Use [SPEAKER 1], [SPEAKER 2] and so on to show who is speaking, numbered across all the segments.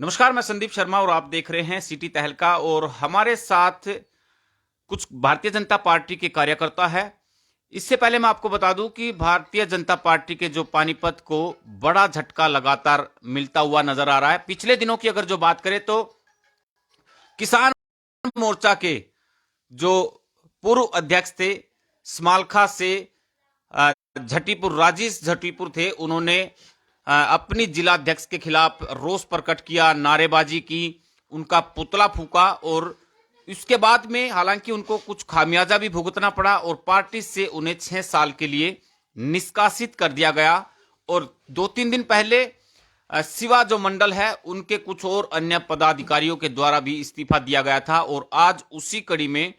[SPEAKER 1] नमस्कार, मैं संदीप शर्मा और आप देख रहे हैं सिटी तहलका। और हमारे साथ कुछ भारतीय जनता पार्टी के कार्यकर्ता है। इससे पहले मैं आपको बता दूं कि भारतीय जनता पार्टी के जो पानीपत को बड़ा झटका लगातार मिलता हुआ नजर आ रहा है। पिछले दिनों की अगर जो बात करें तो किसान मोर्चा के जो पूर्व अध्यक्ष थे स्मालखा से झटीपुर, राजेश झटीपुर थे, उन्होंने अपनी जिला अध्यक्ष के खिलाफ रोष प्रकट किया, नारेबाजी की, उनका पुतला फूका। और इसके बाद में हालांकि उनको कुछ खामियाजा भी भुगतना पड़ा और पार्टी से उन्हें 6 साल के लिए निष्कासित कर दिया गया। और 2-3 दिन पहले शिवा जो मंडल है उनके कुछ और अन्य पदाधिकारियों के द्वारा भी इस्तीफा दिया गया था। और आज उसी कड़ी में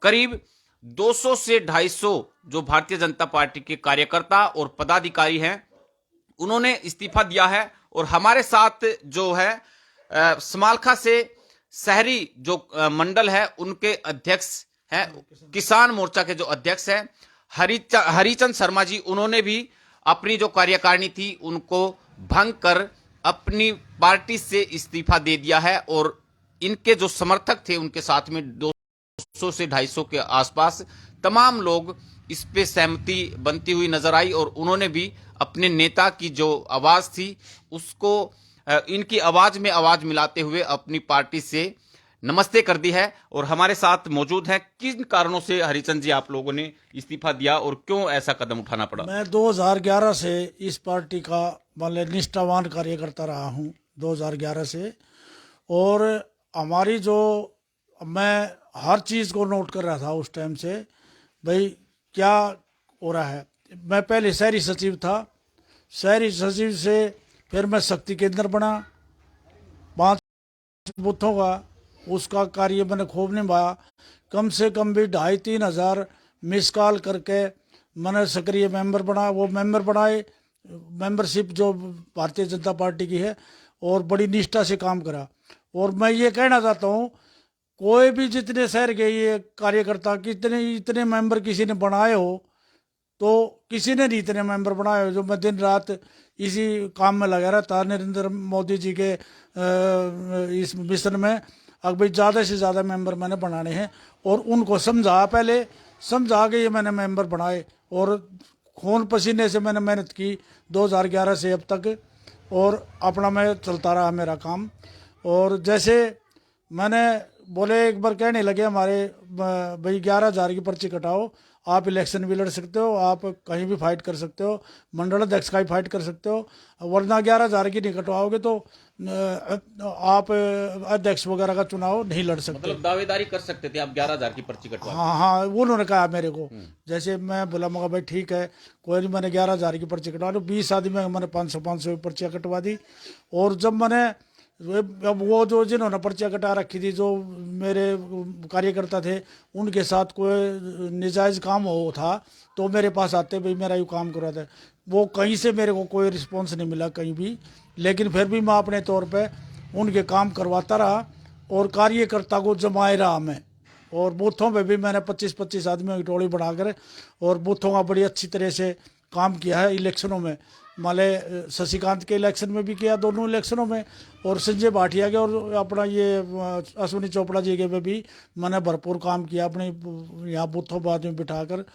[SPEAKER 1] करीब 200 से 250 जो भारतीय जनता पार्टी के कार्यकर्ता और पदाधिकारी हैं उन्होंने इस्तीफा दिया है। और हमारे साथ जो है स्मालखा से शहरी जो मंडल है उनके अध्यक्ष हैं, किसान मोर्चा के जो अध्यक्ष हैं हरिचंद शर्मा जी, उन्होंने भी अपनी जो कार्यकारिणी थी उनको भंग कर अपनी पार्टी से इस्तीफा दे दिया है। और इनके जो समर्थक थे उनके साथ में 200 से 250 के आसपास तमाम लोग इस पे सहमति बनती हुई नजर आई। और उन्होंने भी अपने नेता की जो आवाज थी उसको इनकी आवाज में आवाज मिलाते हुए अपनी पार्टी से नमस्ते कर दी है। और हमारे साथ मौजूद हैं किन कारणों से हरिचंद जी आप लोगों ने इस्तीफा दिया और क्यों ऐसा कदम उठाना पड़ा?
[SPEAKER 2] मैं 2011 से इस पार्टी का मतलब निष्ठावान कार्यकर्ता रहा हूँ 2011 से। और हमारी जो मैं हर चीज़ को नोट कर रहा था उस टाइम से, भाई क्या हो रहा है। मैं पहले शहरी सचिव था, शहरी सचिव से फिर मैं शक्ति केंद्र बना 5 बूथों का, उसका कार्य मैंने खूब निभाया। कम से कम भी 2,500-3 हज़ार मिस कॉल करके मैंने सक्रिय मेंबर बना, वो मेंबर बनाए, मेंबरशिप जो भारतीय जनता पार्टी की है, और बड़ी निष्ठा से काम करा। और मैं ये कहना चाहता हूँ, कोई भी जितने शहर के ये कार्यकर्ता कितने इतने मेंबर किसी ने बनाए हो तो किसी ने नहीं इतने मेंबर बनाए हो। जो मैं दिन रात इसी काम में लगा रहता नरेंद्र मोदी जी के इस मिशन में, अब भाई ज़्यादा से ज़्यादा मेंबर मैंने बनाने हैं। और उनको पहले समझा के ये मैंने मेंबर बनाए और खून पसीने से मैंने मेहनत की 2011 से अब तक, और अपना मैं चलता रहा मेरा काम। और जैसे मैंने बोले एक बार कहने लगे हमारे, भाई 11,000 की पर्ची कटाओ, आप इलेक्शन भी लड़ सकते हो, आप कहीं भी फाइट कर सकते हो, मंडल अध्यक्ष का ही फाइट कर सकते हो, वरना 11,000 की नहीं कटवाओगे तो आप अध्यक्ष वगैरह का चुनाव नहीं लड़ सकते।
[SPEAKER 1] मतलब दावेदारी कर सकते थे आप 11,000 की पर्ची कटवा?
[SPEAKER 2] हाँ हाँ, उन्होंने कहा मेरे को। जैसे मैं बोला मगर भाई ठीक है कोई नहीं, मैंने 11,000 की पर्ची कटवा ली। 20 आदमी में मैंने 500 की पर्चियाँ कटवा दी। और जब मैंने अब वो जो जिन्होंने पर्चियाँ कटा रखी थी, जो मेरे कार्यकर्ता थे, उनके साथ कोई निजायज़ काम हो था तो मेरे पास आते, भाई मेरा ये काम करवाते। वो कहीं से मेरे को कोई रिस्पॉन्स नहीं मिला कहीं भी, लेकिन फिर भी मैं अपने तौर पे उनके काम करवाता रहा और कार्यकर्ता को जमाए रहा मैं। और बूथों पे भी मैंने 25-25 आदमियों की टोली बनाकर और बूथों का बड़ी अच्छी तरह से काम किया है। इलेक्शनों में माले शशिकांत के इलेक्शन में भी किया, दोनों इलेक्शनों में, और संजय भाटिया के और अपना ये अश्विनी चोपड़ा जी के पे भी मैंने भरपूर काम किया अपने यहाँ बूथों बाद में बिठाकर।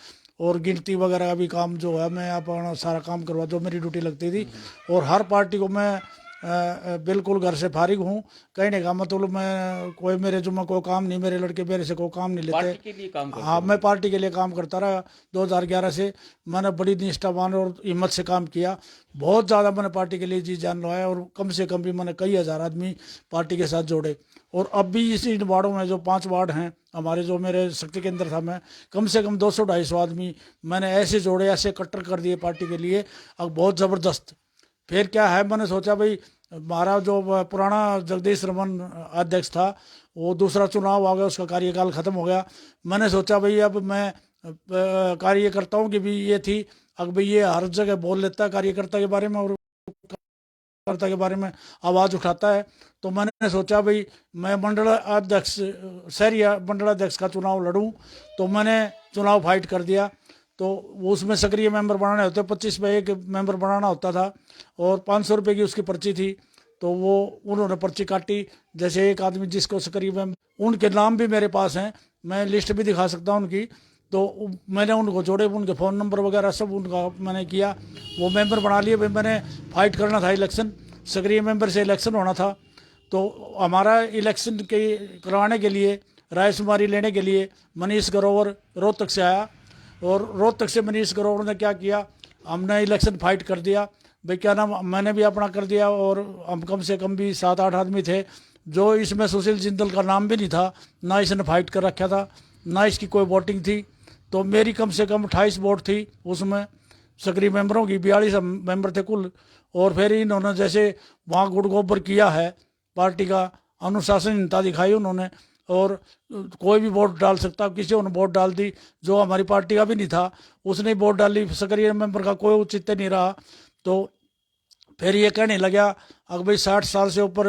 [SPEAKER 2] और गिनती वगैरह का भी काम जो है मैं अपना सारा काम करवा, जो मेरी ड्यूटी लगती थी। और हर पार्टी को मैं बिल्कुल घर से फारिग हूँ। कहने का मतलब मैं कोई मेरे जुम्मा कोई काम नहीं, मेरे लड़के मेरे से कोई काम नहीं
[SPEAKER 1] पार्टी
[SPEAKER 2] लेते।
[SPEAKER 1] के लिए काम करते
[SPEAKER 2] हाँ,
[SPEAKER 1] हो?
[SPEAKER 2] मैं पार्टी के लिए काम करता रहा 2011 से। मैंने बड़ी निष्ठावान और हिम्मत से काम किया, बहुत ज़्यादा मैंने पार्टी के लिए जी जान लगाया। और कम से कम भी मैंने कई हज़ार आदमी पार्टी के साथ जोड़े। और अब भी इस इन वार्डों में जो 5 वार्ड हैं हमारे, जो मेरे शक्ति केंद्र था, मैं कम से कम 200-250 आदमी मैंने ऐसे जोड़े, ऐसे कट्टर कर दिए पार्टी के लिए, अब बहुत ज़बरदस्त। फिर क्या है, मैंने सोचा भाई हमारा जो पुराना जगदीश रमन अध्यक्ष था वो दूसरा चुनाव आ गया, उसका कार्यकाल ख़त्म हो गया। मैंने सोचा भाई अब मैं कार्यकर्ताओं की भी ये थी, अब भाई ये हर जगह बोल लेता है कार्यकर्ता के बारे में और कार्यकर्ता के बारे में आवाज़ उठाता है। तो मैंने सोचा भाई मैं मंडल अध्यक्ष, शहरी मंडल अध्यक्ष का चुनाव लड़ूं। तो मैंने चुनाव फाइट कर दिया। तो उसमें सक्रिय मेंबर बनाने होते, 25 में एक मेंबर बनाना होता था और 500 रुपये की उसकी पर्ची थी। तो वो उन्होंने पर्ची काटी। जैसे एक आदमी जिसको तकरीबन, उनके नाम भी मेरे पास हैं, मैं लिस्ट भी दिखा सकता हूँ उनकी। तो मैंने उनको जोड़े, उनके फ़ोन नंबर वगैरह सब उनका मैंने किया, वो मेंबर बना लिए। भाई मैंने फाइट करना था इलेक्शन, सक्रिय मेंबर से इलेक्शन होना था। तो हमारा इलेक्शन के करवाने के लिए, रायशुमारी लेने के लिए मनीष ग्रोवर रोहतक से आया, और रोहतक से मनीष ग्रोवर ने क्या किया, हमने इलेक्शन फाइट कर दिया। भाई क्या नाम, मैंने भी अपना कर दिया, और हम कम से कम भी 7-8 आदमी थे, जो इसमें सुशील जिंदल का नाम भी नहीं था, ना इसने फाइट कर रखा था, ना इसकी कोई वोटिंग थी। तो मेरी कम से कम 28 वोट थी उसमें, सक्रिय मेंबरों की 42 मेंबर थे कुल। और फिर इन्होंने जैसे वहाँ गुड़ गोबर किया है, पार्टी का अनुशासनहीनता दिखाई उन्होंने, और कोई भी वोट डाल सकता, किसी ने वोट डाल दी जो हमारी पार्टी का भी नहीं था, उसने वोट डाली, सक्रिय मेंबर का कोई औचित्य नहीं रहा। तो फिर ये कहने लगा अगर भाई 60 साल से ऊपर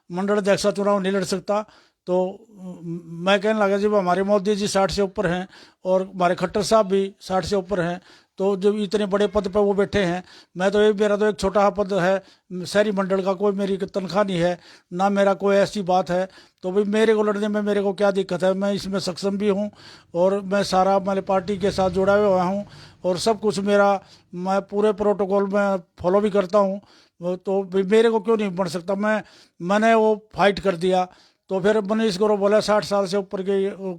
[SPEAKER 2] मंडल अध्यक्ष का चुनाव नहीं लड़ सकता। तो मैं कहने लगा जब हमारे मोदी जी 60 से ऊपर हैं, और हमारे खट्टर साहब भी 60 से ऊपर हैं, तो जब इतने बड़े पद पर वो बैठे हैं, मैं तो मेरा तो एक छोटा पद है, शहरी मंडल का, कोई मेरी तनख्वाह नहीं है, ना मेरा कोई ऐसी बात है। तो भाई मेरे को लड़ने में मेरे को क्या दिक्कत है, मैं इसमें सक्षम भी हूँ, और मैं सारा मैंने पार्टी के साथ जुड़ा हुआ हूँ, और सब कुछ मेरा, मैं पूरे प्रोटोकॉल में फॉलो भी करता हूँ। तो भाई मेरे को क्यों नहीं बन सकता, मैंने वो फाइट कर दिया। तो फिर मनीष ग्रोवर बोला 60 साल से ऊपर के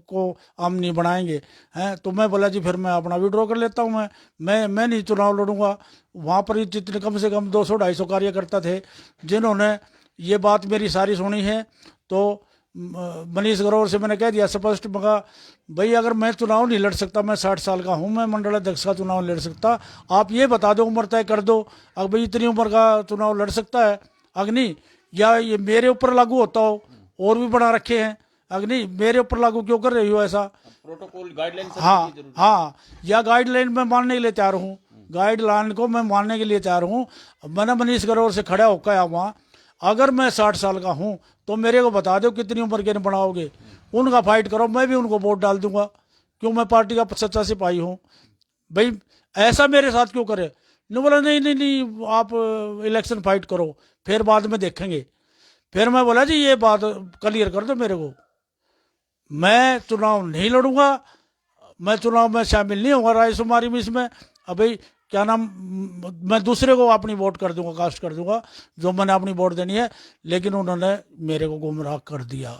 [SPEAKER 2] को हम नहीं बनाएंगे हैं। तो मैं बोला जी फिर मैं अपना विड्रॉ कर लेता हूँ, मैं नहीं चुनाव लड़ूंगा। वहाँ पर जितने कम से कम 200-250 कार्यकर्ता थे जिन्होंने ये बात मेरी सारी सुनी है। तो मनीष ग्रोवर से मैंने कह दिया स्पष्ट, मगा भाई अगर मैं चुनाव नहीं लड़ सकता, मैं 60 साल का हूँ, मैं मंडल अध्यक्ष का चुनाव लड़ सकता, आप ये बता दो, उम्र तय कर दो, अगर भाई इतनी उम्र का चुनाव लड़ सकता है अग्नि, या ये मेरे ऊपर लागू होता हो, और भी बना रखे हैं, अग्नि मेरे ऊपर लागू क्यों कर रही हो ऐसा,
[SPEAKER 1] प्रोटोकॉल गाइडलाइन।
[SPEAKER 2] हाँ, या गाइडलाइन मैं मानने के लिए तैयार हूँ, गाइडलाइन को मैं मानने के लिए तैयार हूँ। मैंने मनीष ग्रोवर से खड़ा होकर आया वहाँ, अगर मैं 60 साल का हूँ तो मेरे को बता दो कितनी उम्र के बनाओगे, उनका फाइट करो, मैं भी उनको वोट डाल दूंगा, क्यों मैं पार्टी का सच्चा सिपाही हूँ। भाई ऐसा मेरे साथ क्यों करे। नहीं बोला नहीं नहीं नहीं आप इलेक्शन फाइट करो, फिर बाद में देखेंगे। फिर मैं बोला जी ये बात क्लियर कर दो मेरे को, मैं चुनाव नहीं लड़ूंगा, मैं चुनाव में शामिल नहीं होगा रायशुमारी में इसमें। अब भाई क्या नाम, मैं दूसरे को अपनी वोट कर दूंगा, कास्ट कर दूंगा, जो मैंने अपनी वोट देनी है। लेकिन उन्होंने मेरे को गुमराह कर दिया।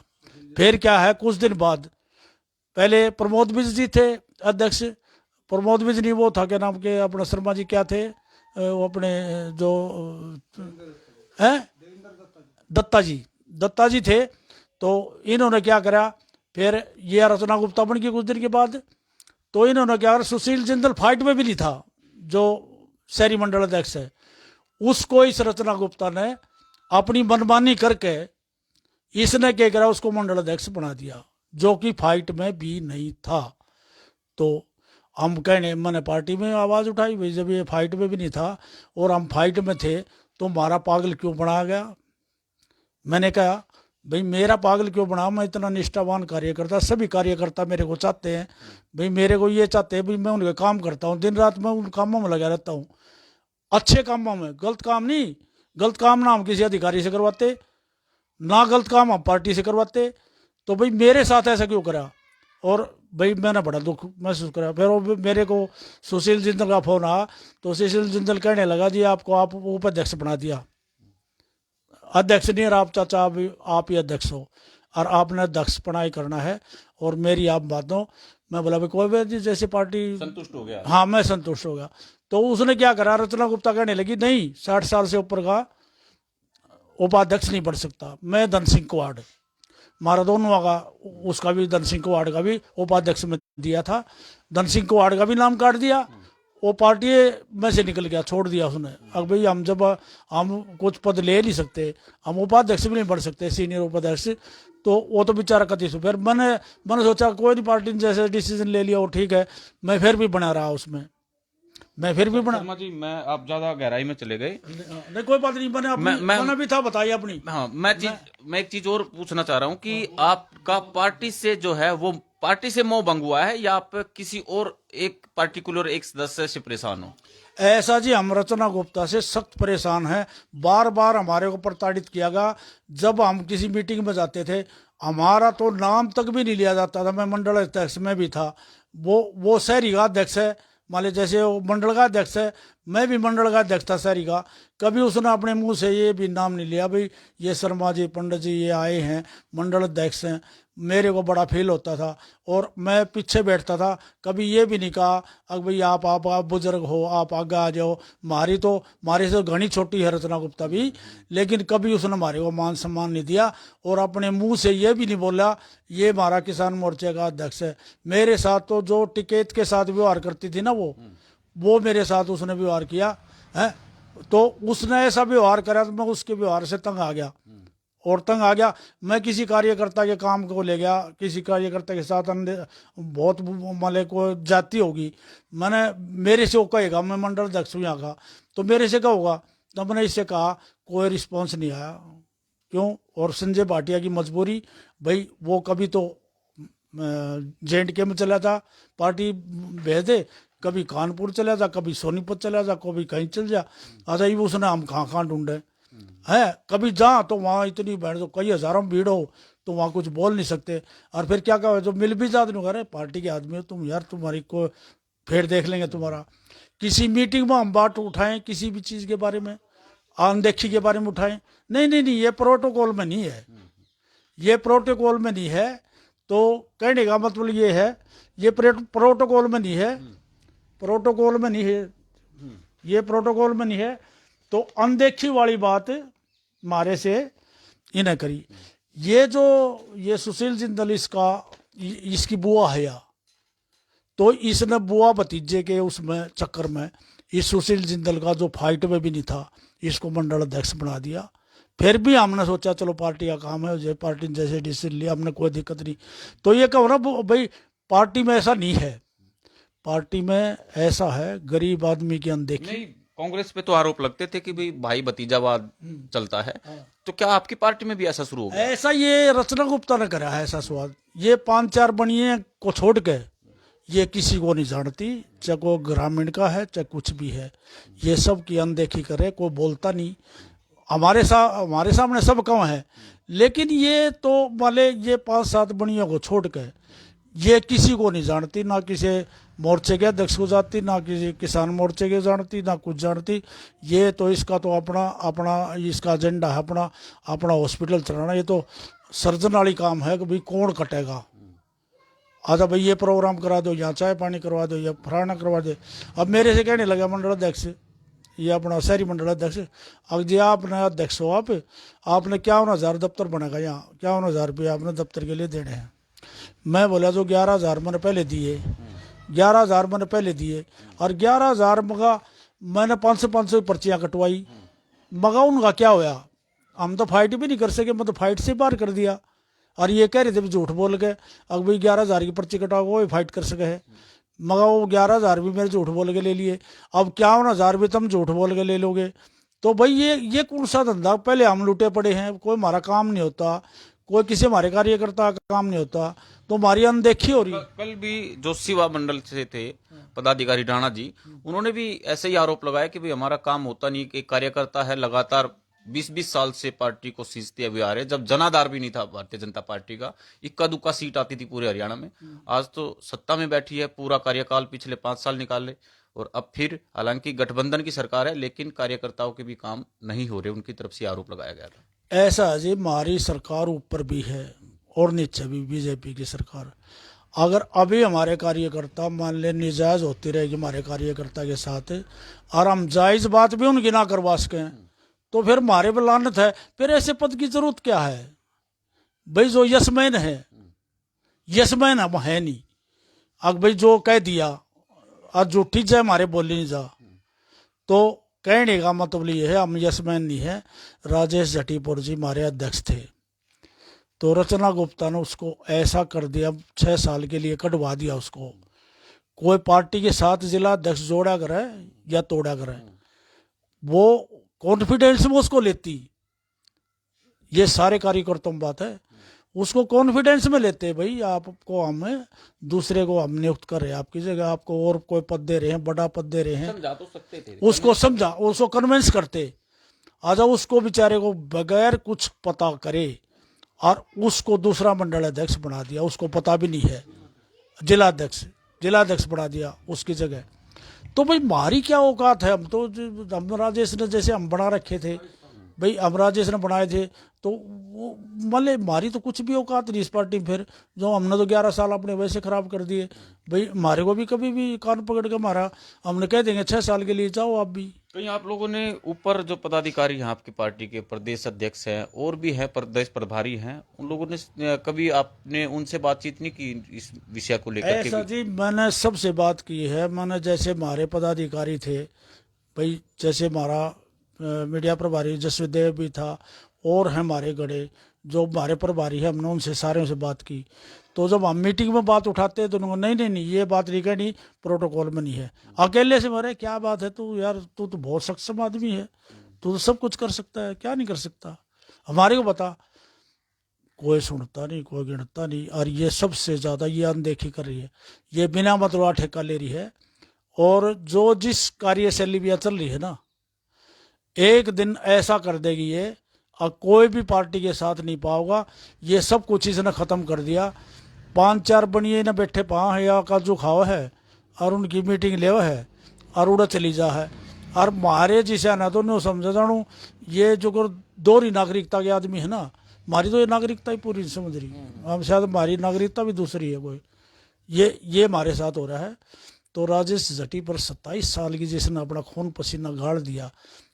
[SPEAKER 2] फिर क्या है, कुछ दिन बाद पहले प्रमोद विज जी थे अध्यक्ष, प्रमोद विज नहीं, वो था क्या नाम के अपने शर्मा जी क्या थे, वो अपने जो है दत्ता जी थे। तो इन्होंने क्या करा, फिर ये रचना गुप्ता बन गई कुछ दिन के बाद। तो इन्होंने क्या करा, सुशील जिंदल फाइट में भी नहीं था जो शहरी मंडल अध्यक्ष है, उसको इस रचना गुप्ता ने अपनी मनमानी करके इसने क्या करा, उसको मंडल अध्यक्ष बना दिया, जो कि फाइट में भी नहीं था। तो हम कहने, मैंने पार्टी में आवाज़ उठाई, भाई जब ये फाइट में भी नहीं था और हम फाइट में थे तो हमारा पागल क्यों बना गया। मैंने कहा भाई मेरा पागल क्यों बना, मैं इतना निष्ठावान कार्यकर्ता, सभी कार्यकर्ता मेरे को चाहते हैं, भाई मेरे को ये चाहते हैं भाई मैं उनके काम करता हूँ, दिन रात मैं उन कामों में लगा रहता हूँ, अच्छे कामों में, गलत काम नहीं। गलत काम ना हम किसी अधिकारी से करवाते, ना गलत काम हम पार्टी से करवाते। तो भाई मेरे साथ ऐसा क्यों करा, और भाई मैंने बड़ा दुख महसूस करा। फिर वो मेरे को सुशील जिंदल का फोन आया, तो सुशील जिंदल कहने लगा जी आपको आप उपाध्यक्ष बना दिया, अध्यक्ष नहीं, और आप चाचा आप ही अध्यक्ष हो, और आपने अध्यक्ष पढ़ाई करना है, और मेरी आप बातों। मैं बोला भाई कोई बात नहीं, जैसे पार्टी
[SPEAKER 1] संतुष्ट हो गया।
[SPEAKER 2] हाँ मैं संतुष्ट हो गया। तो उसने क्या करा, रचना गुप्ता कहने लगी नहीं 60 साल से ऊपर का उपाध्यक्ष नहीं बढ़ सकता। मैं धन सिंह कुवाड़, हमारा दोनों का, उसका भी धन सिंह कुवाड़ का भी उपाध्यक्ष में दिया था, धन सिंह कुवाड़ का भी नाम काट दिया, वो पार्टी में से निकल गया, छोड़ दिया उसने। अब भाई हम जब हम कुछ पद ले नहीं सकते, हम उपाध्यक्ष भी नहीं बढ़ सकते, सीनियर उपाध्यक्ष, तो वो तो बेचारा कति से। फिर मैंने सोचा कोई नहीं, पार्टी ने जैसे डिसीजन ले लिया वो ठीक है, मैं फिर भी बना रहा उसमें। मैं फिर भी बना।
[SPEAKER 1] शर्मा जी, मैं आप ज्यादा गहराई में चले गए।
[SPEAKER 2] नहीं कोई बात नहीं, मैंने अपनी
[SPEAKER 1] मैं
[SPEAKER 2] मैंने भी था बताइए अपनी।
[SPEAKER 1] हाँ, मैं एक चीज और पूछना चाह रहा हूँ कि आपका पार्टी से जो है वो पार्टी से मोह भंग हुआ है या आप किसी और एक पार्टिकुलर एक सदस्य से परेशान हो?
[SPEAKER 2] ऐसा जी, हम रचना गुप्ता से सख्त परेशान हैं। बार बार हमारे को प्रताड़ित किया गया। जब हम किसी मीटिंग में जाते थे, हमारा तो नाम तक भी नहीं लिया जाता था। मैं मंडल अध्यक्ष में भी था, वो शहरी का अध्यक्ष है, मान लीजिए जैसे वो मंडल का अध्यक्ष है, मैं भी मंडल का अध्यक्ष था शहरी का। कभी उसने अपने मुंह से ये भी नाम नहीं लिया भाई ये शर्मा जी पंडित जी ये आए हैं मंडल अध्यक्ष हैं। मेरे को बड़ा फील होता था और मैं पीछे बैठता था। कभी ये भी नहीं कहा अब भाई आप बुजुर्ग हो, आप आगे आ जाओ। हमारी से घनी छोटी है रचना गुप्ता भी, लेकिन कभी उसने हमारे को मान सम्मान नहीं दिया और अपने मुंह से ये भी नहीं बोला ये हमारा किसान मोर्चे का अध्यक्ष है। मेरे साथ तो जो टिकैत के साथ व्यवहार करती थी ना वो मेरे साथ उसने व्यवहार किया है। तो उसने ऐसा व्यवहार करा तो मैं उसके व्यवहार से तंग आ गया और तंग आ गया। मैं किसी कार्यकर्ता के काम को ले गया, किसी कार्यकर्ता के साथ बहुत माले को जाती होगी, मैंने मेरे से वो कहेगा मैं मंडल अध्यक्ष हूँ यहाँ का, तो मेरे से क्या होगा। तो मैंने इससे कहा, कोई रिस्पॉन्स नहीं आया। क्यों? और संजय भाटिया की मजबूरी, भाई वो कभी तो JNK में चला था, पार्टी भेज दे, कभी कानपुर चला जा, कभी सोनीपत चला जा, कभी कहीं चल जा। अच्छा ये उसने हम कहाँ ढूंढे है। कभी जा तो वहाँ इतनी भीड़, तो कई हजारों में भीड़ हो तो वहाँ कुछ बोल नहीं सकते। और फिर क्या कहा, जो मिल भी जाते अरे पार्टी के आदमी हो तुम यार, तुम्हारी को फिर देख लेंगे तुम्हारा। किसी मीटिंग में हम बात उठाएं किसी भी चीज़ के बारे में, अनदेखी के बारे में उठाएं, नहीं ये प्रोटोकॉल में नहीं है, ये प्रोटोकॉल में नहीं है। तो कहने का मतलब ये है, ये प्रोटोकॉल में नहीं है, प्रोटोकॉल में नहीं है, ये प्रोटोकॉल में नहीं है। तो अनदेखी वाली बात हमारे से इन्हें करी। ये सुशील जिंदल इसकी बुआ है या, तो इसने बुआ भतीजे के उसमें चक्कर में इस सुशील जिंदल का जो फाइट में भी नहीं था इसको मंडल अध्यक्ष बना दिया। फिर भी हमने सोचा चलो पार्टी का काम है, जो पार्टी ने जैसे डिसीजन लिया हमने कोई दिक्कत नहीं। तो ये कहो ना भाई पार्टी में ऐसा नहीं है, पार्टी में ऐसा है गरीब आदमी की अनदेखी।
[SPEAKER 1] नहीं, कांग्रेस पे तो आरोप लगते थे कि भाई भतीजावाद चलता है, तो क्या आपकी पार्टी में भी ऐसा शुरू हो गया?
[SPEAKER 2] ऐसा ये रचना गुप्ता ने करा है ऐसा स्वाद। ये 5-4 बनिए को छोड़ के ये किसी को नहीं जानती, चाहे कोई ग्रामीण का है चाहे कुछ भी है, ये सब की अनदेखी करे, कोई बोलता नहीं। हमारे सामने सब कम है, लेकिन ये तो वाले ये 5-7 बनियों को छोड़ के ये किसी को नहीं जानती, ना किसी मोर्चे के अध्यक्ष को जानती, ना किसी किसान मोर्चे के जानती, ना कुछ जानती। ये तो इसका तो अपना इसका एजेंडा है, अपना हॉस्पिटल चलाना। ये तो सर्जन वाली काम है कि भाई कौन कटेगा। आजा भाई ये प्रोग्राम करा दो, यहाँ चाय पानी करवा दो, या फराना करवा दो। अब मेरे से कहने लगा मंडल अध्यक्ष, ये अपना शहरी मंडल अध्यक्ष, अब जी आपने अध्यक्ष हो, आपने 51,000 दफ्तर बनेगा यहाँ, 51,000 रुपये आपने दफ्तर के लिए देने हैं। मैं बोला जो 11,000 मैंने पहले दिए, 11,000 मैंने पहले दिए, और 11,000 मगा मैंने 500 पर्चियाँ कटवाई, मगा उनका क्या होया, हम तो फाइट भी नहीं कर सके, मैं तो फाइट से बाहर कर दिया। और ये कह रहे थे झूठ बोल के अब भाई 11,000 की पर्ची कटाओ वो भी फाइट कर सके है, मगर वो 11,000 भी मेरे झूठ बोल के ले लिए, अब 51,000 भी तुम झूठ बोल के ले लोगे। तो भाई ये कौन सा धंधा, पहले हम लूटे पड़े हैं, कोई हमारा काम नहीं होता, कोई किसी हमारे कार्यकर्ता का काम नहीं होता, तो हमारी अनदेखी हो रही।
[SPEAKER 1] कल भी जो सेवा मंडल से थे पदाधिकारी राणा जी, उन्होंने भी ऐसे ही आरोप लगाया कि भाई हमारा काम होता नहीं, कि कार्यकर्ता है लगातार 20-20 साल से पार्टी को सींचते हुए आ रहे, जब जनाधार भी नहीं था भारतीय जनता पार्टी का, इक्का दुक्का सीट आती थी पूरे हरियाणा में। आज तो सत्ता में बैठी है, पूरा कार्यकाल पिछले 5 साल निकाले, और अब फिर हालांकि गठबंधन की सरकार है लेकिन कार्यकर्ताओं के भी काम नहीं हो रहे, उनकी तरफ से आरोप लगाया गया था।
[SPEAKER 2] ऐसा है जी, हमारी सरकार ऊपर भी है और नीचे भी बीजेपी की सरकार। अगर अभी हमारे कार्यकर्ता मान ले निजायज होती रहेगी हमारे कार्यकर्ता के साथ, और हम जायज बात भी उनकी ना करवा सकें, तो फिर हमारे पर लानत है। फिर ऐसे पद की जरूरत क्या है भाई, जो यशमैन है, यशमैन हम है नहीं। अब भाई जो कह दिया और जो ठीक जाए हमारे बोली नहीं जा, तो कहने का मतलब ये है हम यशमैन नहीं है। राजेश जटीपुर जी हमारे अध्यक्ष थे, तो रचना गुप्ता ने उसको ऐसा कर दिया, 6 साल के लिए कटवा दिया उसको, कोई पार्टी के साथ जिला अध्यक्ष जोड़ा करे या तोड़ा करे, वो कॉन्फिडेंस में उसको लेती, ये सारे कार्यकर्ताओं में बात है, उसको कॉन्फिडेंस में लेते भाई आपको हम दूसरे को हम नियुक्त कर रहे हैं आपकी जगह, आपको और कोई पद दे रहे हैं, बड़ा पद दे रहे हैं,
[SPEAKER 1] समझा तो सकते थे,
[SPEAKER 2] उसको समझा, उसको कन्विंस करते। आजा उसको बेचारे को बगैर कुछ पता करे और उसको दूसरा मंडल अध्यक्ष बना दिया, उसको पता भी नहीं है, जिला अध्यक्ष बना दिया उसकी जगह। तो भाई हमारी क्या औकात है, हम राजेश ने जैसे हम बना रखे थे भाई, हम राजेश ने बनाए थे, तो वो मतलब हमारी तो कुछ भी औकात नहीं इस पार्टी में। फिर जो हमने तो 11 साल अपने वैसे खराब कर दिए भाई, हमारे को भी कभी भी कान पकड़ के मारा, हमने कह देंगे 6 साल के लिए जाओ आप भी।
[SPEAKER 1] कहीं आप लोगों ने ऊपर जो पदाधिकारी हैं आपकी पार्टी के, प्रदेश अध्यक्ष हैं और भी हैं प्रदेश प्रभारी हैं, उन लोगों ने कभी आपने उनसे बातचीत नहीं की इस विषय को लेकर?
[SPEAKER 2] ऐसा जी मैंने सबसे बात की है। मैंने जैसे हमारे पदाधिकारी थे भाई, जैसे हमारा मीडिया प्रभारी जसदेव भी था और हमारे गड़े जो हमारे प्रभारी है, हमने उनसे सारे से बात की। तो जब हम मीटिंग में बात उठाते हैं तो उन्होंने नहीं ये बात नहीं कहनी, प्रोटोकॉल में नहीं है। अकेले से मारे क्या बात है, तू यार तू तो बहुत सक्षम आदमी है, तू तो सब कुछ कर सकता है, क्या नहीं कर सकता, हमारे को बता। कोई सुनता नहीं, कोई गिनता नहीं, और ये सबसे ज़्यादा ये अनदेखी कर रही है, ये बिना मतलब ठेका ले रही है। और जो जिस कार्यशैली भी चल रही है ना, एक दिन ऐसा कर देगी ये, और कोई भी पार्टी के साथ नहीं पाओगा। ये सब कुछ इसने ख़त्म कर दिया। 5-4 बनिए न बैठे पा है या काजू खाओ है और उनकी मीटिंग ले है और उड़ा चली जा है। और मारे जिसे ना तो नहीं समझा जानू, ये जो दोहरी नागरिकता के आदमी है ना, हमारी तो ये नागरिकता ही पूरी समझ रही, हम शायद हमारी नागरिकता भी दूसरी है कोई, ये हमारे साथ हो रहा है। तो राजेश जटी पर 27 साल की जिसने अपना खून पसीना गाड़ दिया,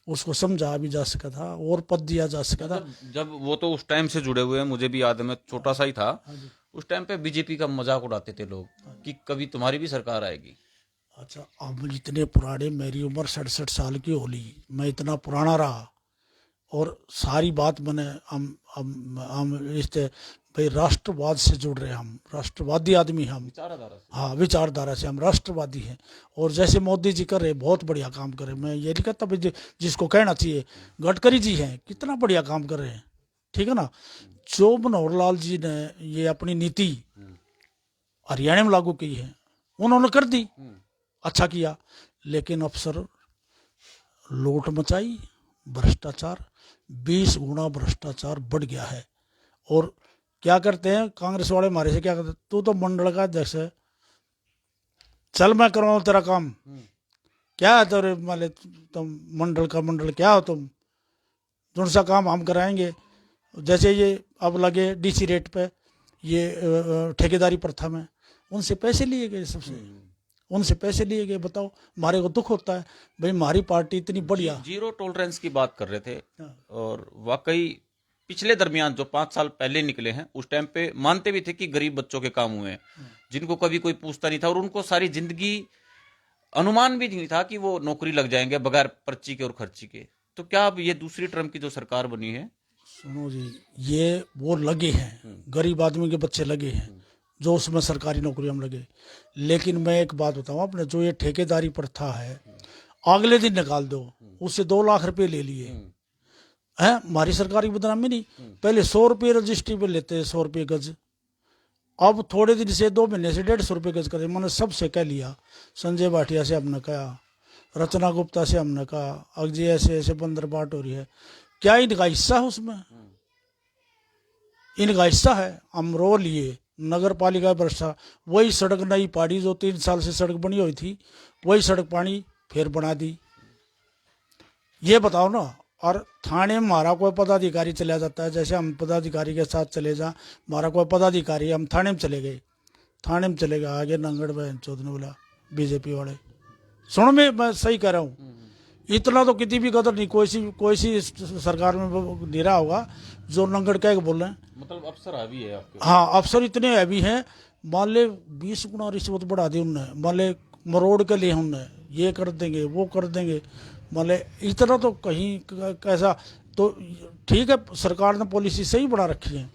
[SPEAKER 2] उसको समझा भी जा सका था और पद दिया जा सका था।
[SPEAKER 1] जब वो तो उस टाइम से जुड़े हुए हैं, मुझे भी याद है, मैं छोटा सा ही था उस टाइम पे, बीजेपी का मजाक उड़ाते थे लोग कि कभी तुम्हारी भी सरकार आएगी।
[SPEAKER 2] अच्छा, अब इतने पुराने, मेरी उम्र 67 साल की होली, मैं इतना पुराना रहा और सारी बात मैंने हम इस भाई राष्ट्रवाद से जुड़ रहे हैं, हम राष्ट्रवादी आदमी हैं, हम हाँ विचारधारा से हम राष्ट्रवादी हैं। और जैसे मोदी जी कर रहे, बहुत बढ़िया काम कर रहे, मैं ये नहीं कहता भाई जिसको कहना चाहिए, गडकरी जी हैं कितना बढ़िया काम कर रहे हैं, ठीक है ना। जो मनोहर लाल जी ने ये अपनी नीति हरियाणा में लागू की है, उन्होंने कर दी, अच्छा किया, लेकिन अफसर लूट मचाई, भ्रष्टाचार 20 गुना भ्रष्टाचार बढ़ गया है। और क्या करते हैं कांग्रेस वाले हमारे से, क्या करते हैं, तू तो मंडल का अध्यक्ष है, चल मैं करवाऊं तेरा काम, क्या है तेरे माले, तुम मंडल क्या हो तुम, जो सा काम हम कराएंगे। जैसे ये अब लगे डीसी रेट पे, ये ठेकेदारी प्रथा में उनसे पैसे लिए गए, सबसे उनसे पैसे लिए गए। बताओ, हमारे को दुख होता है भाई, हमारी पार्टी इतनी बढ़िया
[SPEAKER 1] जीरो टॉलरेंस की बात कर रहे थे, और वाकई पिछले दरमियान जो 5 साल पहले निकले हैं, उस टाइम पे मानते भी थे कि गरीब बच्चों के काम हुए हैं, जिनको कभी कोई पूछता नहीं था, और उनको सारी जिंदगी अनुमान भी नहीं था कि वो नौकरी लग जाएंगे बगैर पर्ची के और खर्ची के। तो क्या अब ये दूसरी टर्म की जो सरकार बनी है,
[SPEAKER 2] सुनो जी, ये वो लगे हैं, गरीब आदमी के बच्चे लगे हैं जो उसमें सरकारी नौकरियां में लगे। लेकिन मैं एक बात बताऊं, अपने जो ये ठेकेदारी प्रथा है, अगले दिन निकाल दो, उससे 2 लाख रुपए ले लिए हैं। हमारी सरकारी बदनामी नहीं, पहले 100 रुपये रजिस्ट्री पे लेते हैं, 100 रुपये गज, अब थोड़े दिन से 2 महीने से 150 रुपये गज करे। मैंने सबसे कह लिया, संजय भाटिया से हमने कहा, रचना गुप्ता से हमने कहा, अजय ऐसे बंदर बाट हो रही है, क्या इनका हिस्सा है उसमें? इनका हिस्सा है। हम रो लिए, नगर पालिका भ्रष्टा, वही सड़क नई पाड़ी जो 3 साल से सड़क बनी हुई थी, वही सड़क पानी फिर बना दी। ये बताओ ना। और थाने में हमारा कोई पदाधिकारी चला जाता है, जैसे हम पदाधिकारी के साथ चले जा, हमारा कोई पदाधिकारी, हम थाने में चले गए, आगे नंगड़ बहन चौथ ने बोला बीजेपी वाले, सुनो मैं सही कह रहा हूँ, इतना तो किसी भी कदर नहीं, कोई सी सरकार में नहीं रहा होगा जो नंगड़ कह के बोल रहे हैं।
[SPEAKER 1] मतलब अफसर हैवी है आपके? हाँ,
[SPEAKER 2] अफसर इतने हैवी हैं, मान ले 20 गुना रिश्वत बढ़ा दी उनने, मान ले मरोड़ के लिए उनने, ये कर देंगे वो कर देंगे, मान ले इतना तो कहीं कैसा। तो ठीक है, सरकार ने पॉलिसी सही बना रखी है,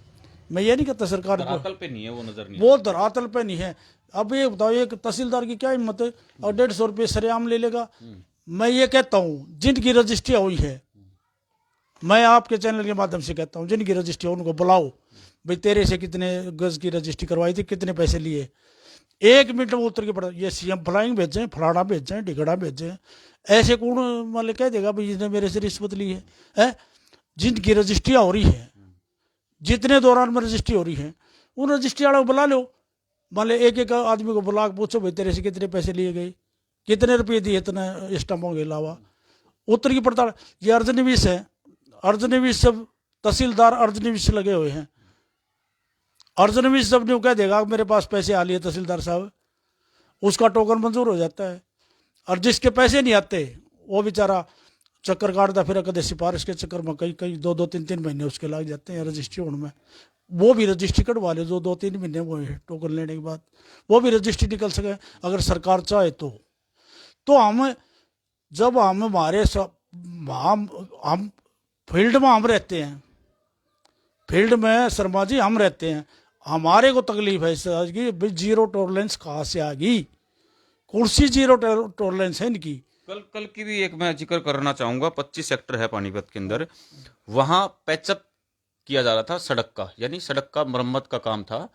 [SPEAKER 2] मैं ये नहीं कहता सरकार
[SPEAKER 1] धरातल पे नहीं है, वो नजर नहीं,
[SPEAKER 2] वो धरातल पे नहीं है। अब ये बताओ, एक तहसीलदार की क्या हिम्मत है और 150 रुपये सरेआम ले लेगा। मैं ये कहता हूँ जिनकी रजिस्ट्री हुई है, मैं आपके चैनल के माध्यम से कहता हूँ, जिनकी रजिस्ट्री हो उनको बुलाओ, भाई तेरे से कितने गज की रजिस्ट्री करवाई थी, कितने पैसे लिए, 1 मिनट में उतर के पड़ा। ये सीएम फ्लाइंग भेजें, फलाना भेजें, ढिगड़ा भेजें, ऐसे कौन मतलब कह देगा भाई जिसने मेरे से रिश्वत ली है? जिनकी रजिस्ट्रियाँ हो रही है, जितने दौरान में रजिस्ट्री हो रही है, उन रजिस्ट्री वालों को बुला लो। मान लो एक एक आदमी को बुला के पूछो भाई तेरे से कितने पैसे लिए गए, कितने रुपये दिए इतने स्टम्पों के अलावा, उत्तर की पड़ताल। ये अर्जनविश है, अर्जनविश सब तहसीलदार अर्जनविश लगे हुए हैं। अर्जनविश सब ने कह देगा मेरे पास पैसे आ लिए तहसीलदार साहब, उसका टोकन मंजूर हो जाता है। और जिसके पैसे नहीं आते वो बेचारा चक्कर काटता फिर कदे सिफारिश के चक्कर में कई कई 2-2-3-3 महीने उसके लग जाते हैं रजिस्ट्री होने में। वो भी रजिस्ट्री कटवा ले, जो 2-3 महीने वो है टोकन लेने के बाद वो भी रजिस्ट्री निकल सके अगर सरकार चाहे तो हम जब हम हमारे हम फील्ड में हम रहते हैं, फील्ड में शर्मा जी हम रहते हैं, हमारे को तकलीफ है कि भाई जीरो टॉलरेंस कहाँ से आ गई, कौन सी जीरो टॉलरेंस है इनकी।
[SPEAKER 1] कल की भी एक मैं जिक्र करना चाहूंगा। 25 सेक्टर है पानीपत के अंदर, वहां पैचअप किया जा रहा था सड़क का, यानी सड़क का मरम्मत का काम था।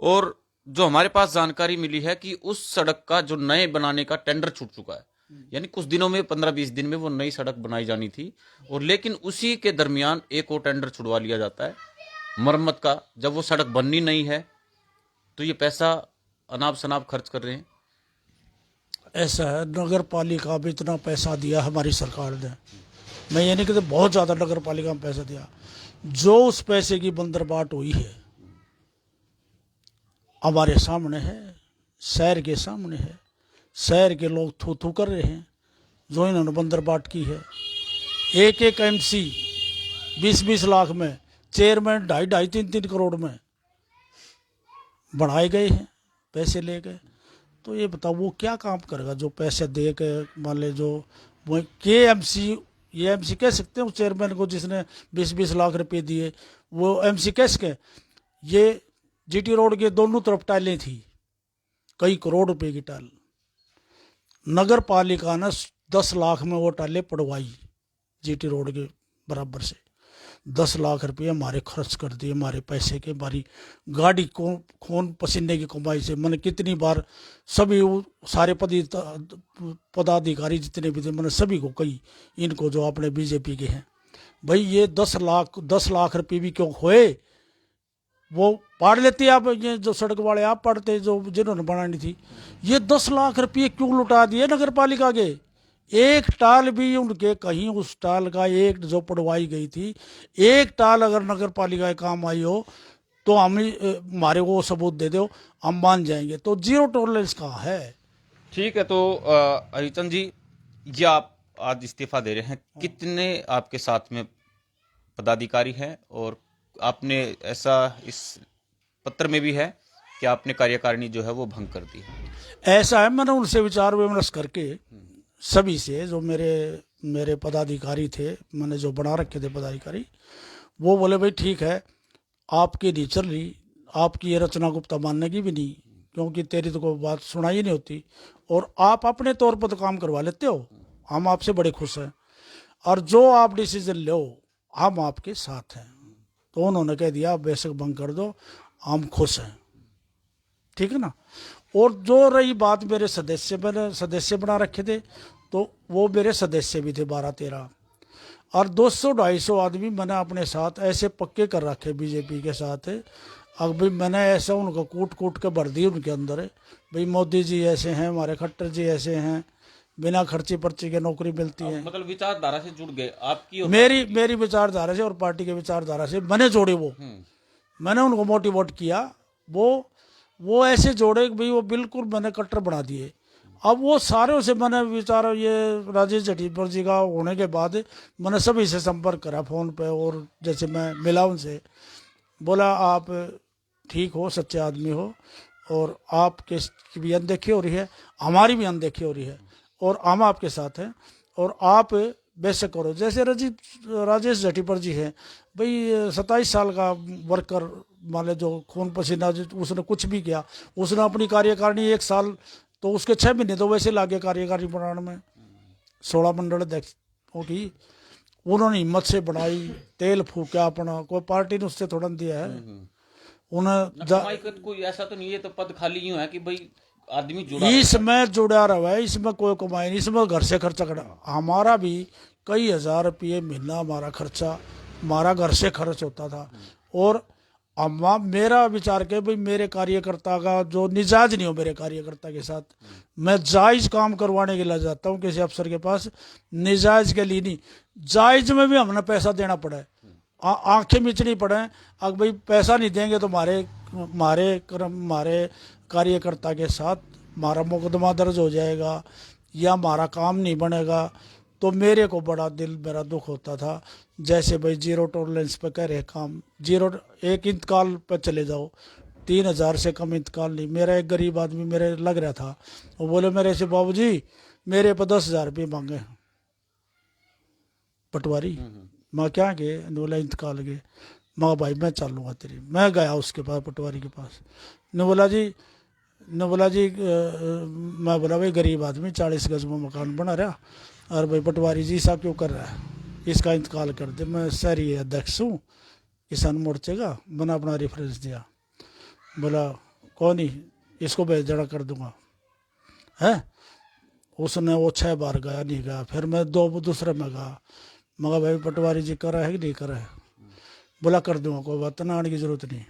[SPEAKER 1] और जो हमारे पास जानकारी मिली है कि उस सड़क का जो नए बनाने का टेंडर छूट चुका है, यानी कुछ दिनों में 15-20 दिन में वो नई सड़क बनाई जानी थी। और लेकिन उसी के दरमियान एक और टेंडर छुड़वा लिया जाता है मरम्मत का। जब वो सड़क बननी नहीं है तो ये पैसा अनाप शनाप खर्च कर रहे हैं।
[SPEAKER 2] ऐसा है, नगर पालिका भी इतना पैसा दिया हमारी सरकार ने, मैं ये नहीं कहते बहुत ज़्यादा नगर पालिका में पैसा दिया, जो उस पैसे की बंदरबाट हुई है हमारे सामने है, शहर के सामने है। शहर के लोग थू थू कर रहे हैं जो इन्होंने बंदरबाट की है। एक एक एमसी 20-20 लाख में, चेयरमैन 2.5-3 करोड़ में बढ़ाए गए हैं, पैसे ले गए। तो ये बताओ वो क्या काम करेगा जो पैसे दे के, मान ले जो वो के एमसी, ये एमसी कह सकते हैं उस चेयरमैन को जिसने 20-20 लाख रुपए दिए, वो एमसी कह सके। ये जीटी रोड के दोनों तरफ टाइलें थी, कई करोड़ रुपए की टाइल, नगर पालिका ने 10 लाख में वो टाइलें पड़वाई जीटी रोड के बराबर से। 10 लाख रुपये हमारे खर्च कर दिए, हमारे पैसे के, हमारी गाड़ी को खून पसीने की कमाई से। मैंने कितनी बार सभी सारे पदाधिकारी जितने भी थे मैंने सभी को कही, इनको जो अपने बीजेपी के हैं, भाई ये 10 लाख रुपये भी क्यों खोए, वो पाड़ लेते आप, ये जो सड़क वाले आप पढ़ते जो जिन्होंने बनानी थी, ये 10 लाख रुपये क्यों लुटा दिए नगर पालिका के। एक टाल भी उनके कहीं उस टाल का एक जो पड़वाई गई थी, एक टाल अगर नगर पालिका के काम आई हो तो हम हमारे को सबूत दे दो, हम मान जाएंगे। तो जीरो टॉलरेंस कहाँ है।
[SPEAKER 1] ठीक है, तो हरिचंद जी, ये आप आज इस्तीफा दे रहे हैं, कितने आपके साथ में पदाधिकारी हैं, और आपने ऐसा इस पत्र में भी है कि आपने कार्यकारिणी जो है वो भंग कर दी है?
[SPEAKER 2] ऐसा है, मैंने उनसे विचार विमर्श करके सभी से, जो मेरे पदाधिकारी थे, मैंने जो बना रखे थे पदाधिकारी, वो बोले भाई ठीक है, आपकी नहीं चल रही, आपकी ये रचना गुप्ता मानने की भी नहीं, क्योंकि तेरी तो कोई बात सुनाई नहीं होती, और आप अपने तौर पर तो काम करवा लेते हो, हम आपसे बड़े खुश हैं, और जो आप डिसीजन लो हम आपके साथ हैं। तो उन्होंने कह दिया बेशक भंग कर दो, हम खुश हैं, ठीक है ना। और जो रही बात मेरे सदस्य, मैंने सदस्य बना रखे थे, तो वो मेरे सदस्य भी थे 12-13, और 200-250 आदमी मैंने अपने साथ ऐसे पक्के कर रखे बीजेपी के साथ। अब भाई मैंने ऐसा उनको कूट कूट के भर दी उनके अंदर, भाई मोदी जी ऐसे हैं, हमारे खट्टर जी ऐसे हैं, बिना खर्ची पर्ची के नौकरी मिलती है।
[SPEAKER 1] मतलब विचारधारा से जुड़ गए आपकी,
[SPEAKER 2] मेरी विचारधारा से और पार्टी के विचारधारा से मैंने जोड़े, वो मैंने उनको मोटिवेट किया, वो ऐसे जोड़े कि भाई वो बिल्कुल मैंने कट्टर बना दिए। अब वो सारे से मैंने विचार, ये राजेश जटीपर जी का होने के बाद मैंने सभी से संपर्क करा फ़ोन पे, और जैसे मैं मिला उनसे, बोला आप ठीक हो, सच्चे आदमी हो, और आपके भी अनदेखी हो रही है, हमारी भी अनदेखी हो रही है, और हम आपके साथ हैं, और आप बेशक करो। जैसे राजेश जटीपर जी हैं भाई, 27 साल का वर्कर, मान ले जो खून पसीना उसने कुछ भी किया, उसने अपनी कार्यकारिणी 1 साल, तो उसके 6 महीने तो वैसे लागे कार्यकारिणी बनाने में। 16 मंडल अध्यक्ष की उन्होंने हिम्मत से बनाई, तेल फूका अपना, कोई पार्टी ने उससे थोड़ा दिया है उन्हें।
[SPEAKER 1] कमाई का कोई ऐसा तो नहीं है, तो पद खाली यूं है कि भाई आदमी जुड़ा
[SPEAKER 2] इसमें जुड़ा रहा है, इसमें कोई कमाई नहीं, इसमें घर से खर्चा करा। हमारा भी कई हजार रुपये महीना हमारा खर्चा, हमारा घर से खर्च होता था। और अम्मा मेरा विचार के भाई मेरे कार्यकर्ता का जो निजाज नहीं हो मेरे कार्यकर्ता के साथ, मैं जायज काम करवाने के लिए जाता हूँ किसी अफसर के पास, निजाज के लिए नहीं। जायज में भी हमने पैसा देना पड़ा है, आंखें मिचनी पड़े। अगर भाई पैसा नहीं देंगे तो हमारे कार्यकर्ता के साथ हमारा मुकदमा दर्ज हो जाएगा या हमारा काम नहीं बनेगा। तो मेरे को बड़ा दिल मेरा दुख होता था। जैसे भाई 0 टॉलरेंस पे कह रहे काम, 1 इंतकाल पे चले जाओ, 3,000 से कम इंतकाल नहीं। मेरा एक गरीब आदमी मेरे लग रहा था, वो बोले मेरे से बाबूजी मेरे पे 10,000 रुपये मांगे पटवारी। मैं क्या के बोला इंतकाल के, मैं भाई मैं चलूँगा तेरी। मैं गया उसके पास पटवारी के पास, ने बोला जी मैं बोला भाई गरीब आदमी 40 गज में मकान बना रहा, और भाई पटवारी जी ऐसा क्यों कर रहा है, इसका इंतकाल कर दे। मैं शहरी अध्यक्ष हूँ किसान मोर्चे का, मैंने अपना रेफरेंस दिया। बोला कौन नहीं, इसको भेज जड़ा कर दूंगा है। उसने वो 6 बार गया, नहीं गया। फिर मैं दूसरे में गया, मगर भाई पटवारी जी करा है कि नहीं करा है। बोला कर दूंगा, कोई बात ना, आने की जरूरत नहीं।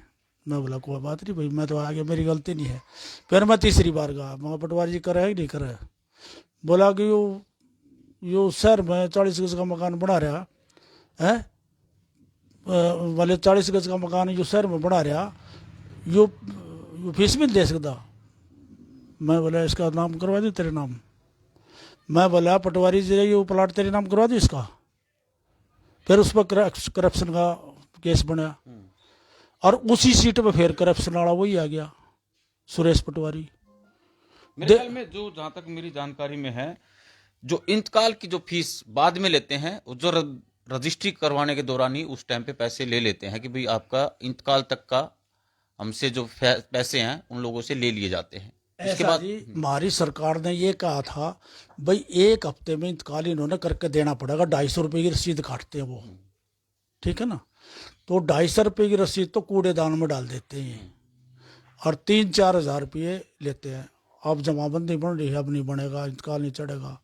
[SPEAKER 2] मैं बोला कोई बात नहीं भाई, मैं तो आगे, मेरी गलती नहीं है। फिर मैं तीसरी बार गया, मगर पटवारी जी करा है कि नहीं करा है। बोला कि यो शहर में 40 गज का मकान बना रहा है, वाले 40 गज का मकान यो शहर में बना रहा, यो फीस भी नहीं दे सकता। मैं बोला इसका नाम करवा दूँ तेरे नाम। मैं बोला पटवारी जी ये प्लाट तेरे नाम करवा दूँ इसका। फिर उस पर करप्शन का केस बना, और उसी सीट पे फिर करप्शन वाला वही आ गया, सुरेश पटवारी।
[SPEAKER 1] मेरे ख्याल में जो, जहां तक मेरी जानकारी में है, जो इंतकाल की जो फीस बाद में लेते हैं, जो रजिस्ट्री करवाने के दौरान ही उस टाइम पे पैसे ले लेते हैं कि भाई आपका इंतकाल तक का हमसे जो पैसे हैं उन लोगों से ले लिए जाते हैं। इसके बाद
[SPEAKER 2] हमारी सरकार ने ये कहा था भाई 1 हफ्ते में इंतकाल इन्होंने करके देना पड़ेगा, 250 रुपये की रसीद काटते हैं वो, ठीक है ना। तो 250 रुपये की रसीद तो कूड़ेदान में डाल देते हैं, और 3-4 हज़ार रुपये लेते हैं। अब जमाबंदी बन रही है, अब नहीं बनेगा, इंतकाल नहीं चढ़ेगा।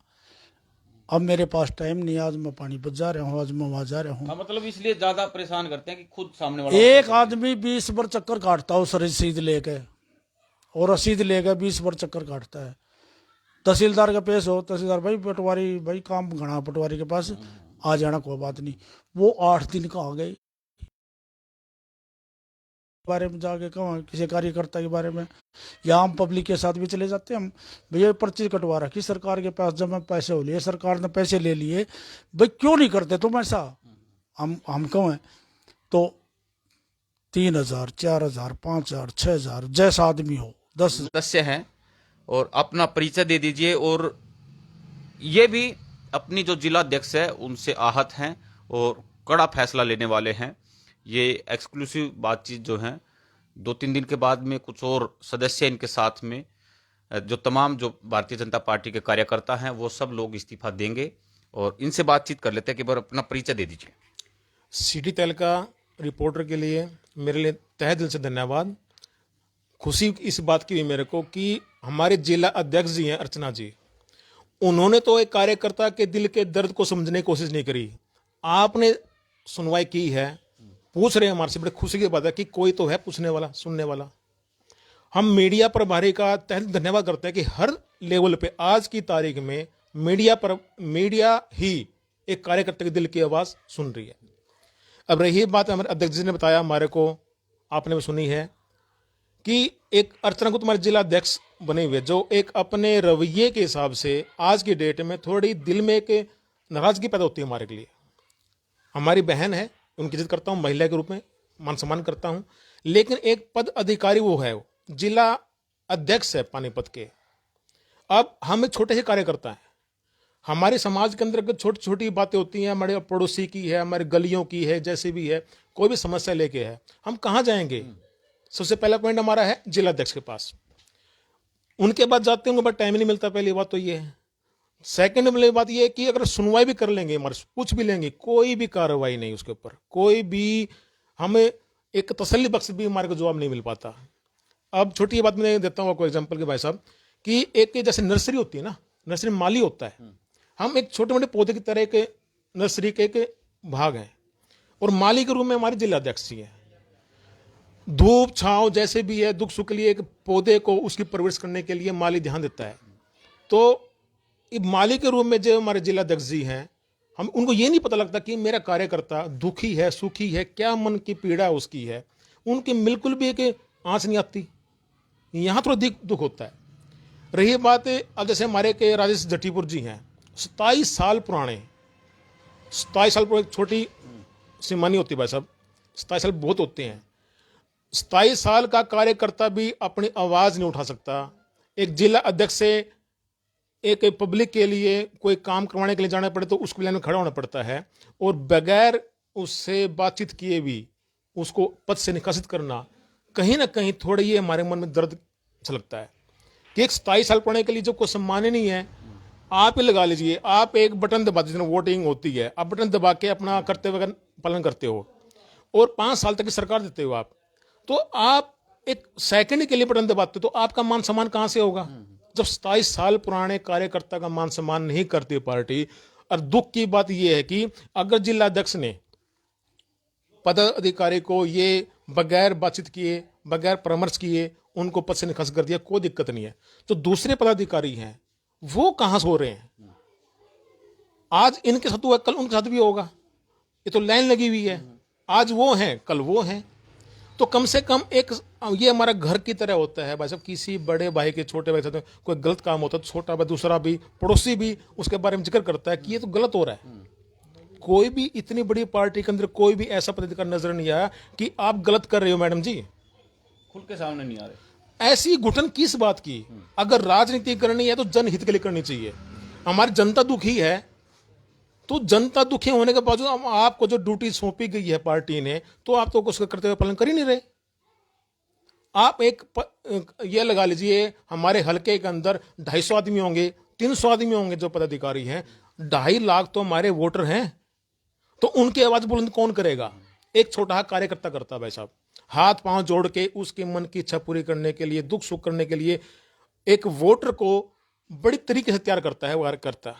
[SPEAKER 2] अब मेरे पास टाइम नहीं, आज मैं पानीपत जा रहा हूँ, आज मैं वहाँ जा रहा हूँ।
[SPEAKER 1] मतलब इसलिए ज्यादा परेशान करते हैं कि खुद सामने वाला
[SPEAKER 2] एक आदमी 20 बार चक्कर काटता है उस रसीद लेके, और रसीद लेकर 20 बार चक्कर काटता है। तहसीलदार का पेश हो, तहसीलदार भाई पटवारी भाई काम घना पटवारी के पास आ जाना, कोई बात नहीं। वो 8 दिन का आ गए बारे में जाके कहाँ किसी कार्यकर्ता के बारे में, या हम पब्लिक के साथ भी चले जाते हैं। हम भैया पर्ची कटवा रखी सरकार के पास, जब मैं पैसे हो लिए, सरकार ने पैसे ले लिए, भाई क्यों नहीं करते तुम ऐसा, हम क्यों हैं। तो 3,000, 4,000, 5,000, 6,000 जैसा आदमी हो, 10
[SPEAKER 1] सदस्य हैं, और अपना परिचय दे दीजिए। और ये भी अपनी जो जिला अध्यक्ष है उनसे आहत हैं और कड़ा फैसला लेने वाले हैं। ये एक्सक्लूसिव बातचीत जो है 2-3 दिन के बाद में कुछ और सदस्य इनके साथ में, जो तमाम जो भारतीय जनता पार्टी के कार्यकर्ता हैं वो सब लोग इस्तीफा देंगे, और इनसे बातचीत कर लेते हैं कि बार अपना परिचय दे दीजिए।
[SPEAKER 3] सिटी तहलका रिपोर्टर के लिए मेरे लिए तहे दिल से धन्यवाद। खुशी इस बात की हुई मेरे को कि हमारे जिला अध्यक्ष जी हैं अर्चना जी, उन्होंने तो एक कार्यकर्ता के दिल के दर्द को समझने की कोशिश नहीं करी। आपने सुनवाई की है, पूछ रहे हैं हमारे से, बड़े खुशी की बात है कि कोई तो है पूछने वाला, सुनने वाला। हम मीडिया प्रभारी का तहे दिल धन्यवाद करते हैं कि हर लेवल पे आज की तारीख में मीडिया ही एक कार्यकर्ता के दिल की आवाज़ सुन रही है। अब रही बात, हमारे अध्यक्ष जी ने बताया हमारे को, आपने भी सुनी है कि एक अर्चना को तुम्हारे जिला अध्यक्ष बने हुए, जो एक अपने रवैये के हिसाब से आज की डेट में थोड़ी दिल में एक नाराजगी पैदा होती है हमारे के लिए। हमारी बहन है, उनकी इज्जत करता हूँ, महिला के रूप में मान सम्मान करता हूँ, लेकिन एक पद अधिकारी वो है, जिला अध्यक्ष है पानीपत के। अब हम एक छोटे से कार्यकर्ता हैं, हमारे समाज के अंदर छोटी छोटी बातें होती हैं, हमारे पड़ोसी की है, हमारे गलियों की है, जैसे भी है, कोई भी समस्या लेके है, हम कहाँ जाएंगे? सबसे पहला पॉइंट हमारा है जिला अध्यक्ष के पास, उनके बाद जाते हैं, उनके बाद टाइम नहीं मिलता, पहली बात तो ये है। सेकंड वाली बात ये है कि अगर सुनवाई भी कर लेंगे, हमारे पूछ भी लेंगे, कोई भी कार्रवाई नहीं उसके ऊपर, कोई भी हमें एक तसल्ली बख्श भी हमारे को जवाब नहीं मिल पाता। अब छोटी बात मैं देता हूँ आपको एग्जांपल के भाई साहब, कि एक जैसे नर्सरी होती है ना, नर्सरी माली होता है, हम एक छोटे मोटे पौधे की तरह के नर्सरी के एक भाग हैं, और माली के रूप में हमारे जिला अध्यक्ष जी हैं। धूप छांव जैसे भी है, दुख सुख के लिए एक पौधे को उसकी परवरिश करने के लिए माली ध्यान देता है। तो माली के रूप में जो हमारे जिला अध्यक्ष जी हैं, हम उनको ये नहीं पता लगता कि मेरा कार्यकर्ता दुखी है, सुखी है, क्या मन की पीड़ा उसकी है, उनकी बिल्कुल भी एक आंच नहीं आती। यहाँ थोड़ा दुख होता है। रही बात अब जैसे हमारे के राजेश जटीपुर जी हैं, 27 साल पुराने, 27 साल पुराने, छोटी सीमा नहीं होती भाई साहब, 27 साल बहुत होते हैं। 27 साल का कार्यकर्ता भी अपनी आवाज नहीं उठा सकता। एक जिला अध्यक्ष से एक पब्लिक के लिए कोई काम करवाने के लिए जाना पड़े तो उसके लाइन में खड़ा होना पड़ता है, और बगैर उससे बातचीत किए भी उसको पद से निष्कासित करना, कहीं ना कहीं थोड़ा ये हमारे मन में दर्द छलकता है कि एक 27 साल पढ़ने के लिए जो कोई सम्मान ही नहीं है। आप ही लगा लीजिए, आप एक बटन दबा दीजिए, वोटिंग होती है, आप बटन दबा के अपना कर्तव्य का पालन करते हो और 5 साल तक की सरकार देते हो आप, तो आप एक सेकंड के लिए बटन दबाते हो, तो आपका मान सम्मान कहां से होगा? जब 27 साल पुराने कार्यकर्ता का मान सम्मान नहीं करती पार्टी। और दुख की बात यह है कि अगर जिला अध्यक्ष ने पदाधिकारी को ये बगैर बातचीत किए, बगैर परामर्श किए उनको पद से निष्कासित कर दिया, कोई दिक्कत नहीं है, तो दूसरे पदाधिकारी हैं वो कहां सो रहे हैं? आज इनके साथ हुआ, कल उनके साथ भी होगा। ये तो लाइन लगी हुई है, आज वो हैं कल वो हैं। तो कम से कम एक ये हमारा घर की तरह होता है भाई साहब, किसी बड़े भाई के छोटे भाई साथ कोई गलत काम होता है तो छोटा भाई, दूसरा भी, पड़ोसी भी उसके बारे में जिक्र करता है कि ये तो गलत हो रहा है। कोई भी इतनी बड़ी पार्टी के अंदर कोई भी ऐसा पदाधिकारी नजर नहीं आया कि आप गलत कर रहे हो मैडम जी,
[SPEAKER 1] खुल के सामने नहीं आ रहे।
[SPEAKER 3] ऐसी घुटन किस बात की? अगर राजनीति करनी है तो जनहित के लिए करनी चाहिए। हमारी जनता दुखी है, तो जनता दुखी होने के बावजूद आपको जो ड्यूटी सौंपी गई है पार्टी ने, तो आप तो उसका कर्तव्य पालन कर ही नहीं रहे। आप ये लगा लीजिए, हमारे हलके के अंदर 250 आदमी होंगे, 300 आदमी होंगे जो पदाधिकारी हैं, 2.5 लाख तो हमारे वोटर हैं, तो उनकी आवाज बुलंद कौन करेगा? एक छोटा कार्यकर्ता करता भाई साहब, हाथ पांव जोड़ के उसके मन की इच्छा पूरी करने के लिए, दुख सुख करने के लिए एक वोटर को बड़ी तरीके से तैयार करता है वो कार्यकर्ता।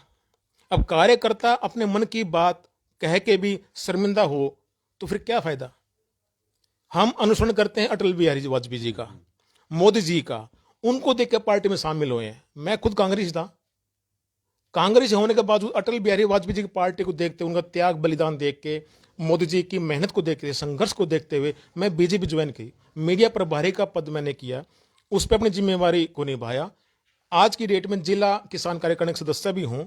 [SPEAKER 3] अब कार्यकर्ता अपने मन की बात कह के भी शर्मिंदा हो तो फिर क्या फायदा? हम अनुसरण करते हैं अटल बिहारी वाजपेयी जी का, मोदी जी का, उनको देख के पार्टी में शामिल हुए हैं। मैं खुद कांग्रेस था, कांग्रेस होने के बावजूद अटल बिहारी वाजपेयी जी की पार्टी को देखते, उनका त्याग बलिदान देख के, मोदी जी की मेहनत को देखते, संघर्ष को देखते हुए मैं बीजेपी ज्वाइन की, मीडिया प्रभारी का पद मैंने किया, उस पर अपनी जिम्मेवारी को निभाया। आज की डेट में जिला किसान कार्यकारिणी का सदस्य भी हूं।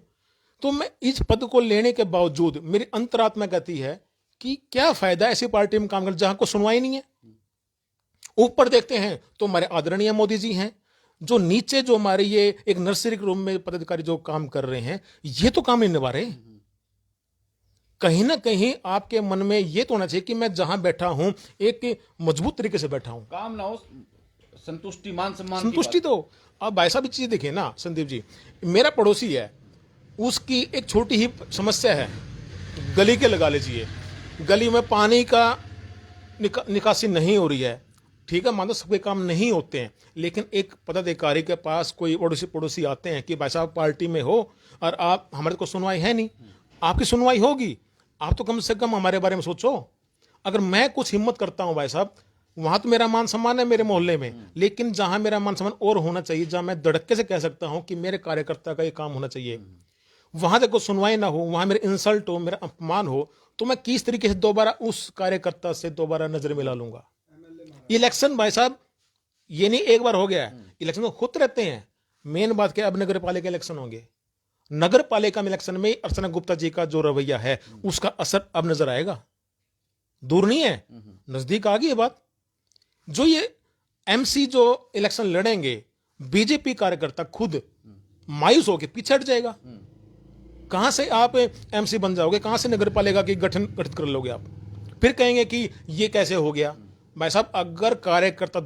[SPEAKER 3] तो मैं इस पद को लेने के बावजूद मेरी अंतरात्मा कहती है कि क्या फायदा ऐसी पार्टी में काम कर जहां को सुनवाई नहीं है। ऊपर देखते हैं तो हमारे आदरणीय मोदी जी हैं, जो नीचे जो हमारे ये एक नर्सरी के रूम में पदाधिकारी जो काम कर रहे हैं, ये तो काम नहीं निभा रहे। कहीं ना कहीं आपके मन में ये तो होना चाहिए कि मैं जहां बैठा हूं एक मजबूत तरीके से बैठा हूं,
[SPEAKER 1] काम ना हो, संतुष्टि, मान सम्मान
[SPEAKER 3] संतुष्टि। तो अब भाई साहब चीज देखिए ना संदीप जी, मेरा पड़ोसी है, उसकी एक छोटी ही समस्या है, गली के लगा लीजिए, गली में पानी का निकासी नहीं हो रही है। ठीक है, मान लो सबके काम नहीं होते हैं, लेकिन एक पदाधिकारी के पास कोई पड़ोसी आते हैं कि भाई साहब पार्टी में हो और आप हमारे को सुनवाई है नहीं, आपकी सुनवाई होगी, आप तो कम से कम हमारे बारे में सोचो। अगर मैं कुछ हिम्मत करता हूं भाई साहब, वहां तो मेरा मान सम्मान है मेरे मोहल्ले में, लेकिन जहां मेरा मान सम्मान और होना चाहिए, जहां मैं धड़के से कह सकता हूं कि मेरे कार्यकर्ता का ये काम होना चाहिए, वहां तक कोई सुनवाई ना हो, वहां मेरे इंसल्ट हो, मेरा अपमान हो, तो मैं किस तरीके से दोबारा उस कार्यकर्ता से दोबारा नजर मिला लूंगा? इलेक्शन भाई साहब ये नहीं एक बार हो गया है, इलेक्शन तो खुद रहते हैं। मेन बात क्या, अब नगर पालिका इलेक्शन होंगे, नगर पालिका इलेक्शन में अर्चना गुप्ता जी का जो रवैया है उसका असर अब नजर आएगा, दूर नहीं है, नजदीक आ गई है बात। जो ये एमसी जो इलेक्शन लड़ेंगे, बीजेपी कार्यकर्ता खुद मायूस होकर पीछे हट जाएगा। कहां से आप एमसी बन जाओगे, कहां से नगर पालिका की गठित कर लोगे आप? फिर कहेंगे कि ये कैसे हो गया। भाई साहब, अगर कार्यकर्ता